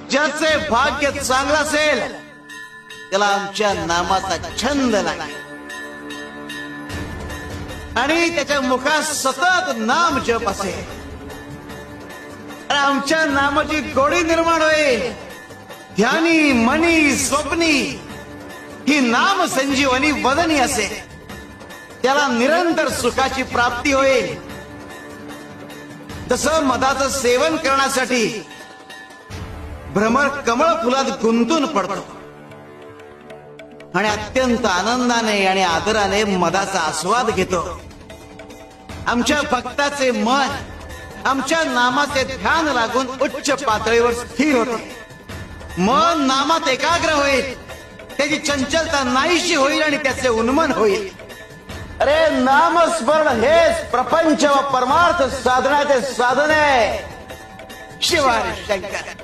ज्याचे भाग्य चांगलं असेल त्याला आमच्या नामाचा छंद लागेल आणि त्याच्या मुखात सतत नाम जप असेल आणि आमच्या नामाची गोडी निर्माण होईल. ध्यानी मनी स्वप्नी ही नाम संजीवनी वदनी असेल. त्याला निरंतर सुखाची प्राप्ती होईल. तसं मधाचं सेवन करण्यासाठी भ्रमर कमळ फुलात गुंतून पडतो आणि अत्यंत आनंदाने आणि आदराने मधाचा आस्वाद घेतो. आमच्या भक्ताचे मन आमच्या नामाचे ध्यान लागून उच्च पातळीवर स्थिर होते. मन नामात एकाग्र होईल. त्याची चंचलता नाहीशी होईल आणि त्याचे उन्मन होईल. अरे नामस्मरण हेच प्रपंच व परमार्थ साधनाचे साधन आहे. शिवाय शंकर.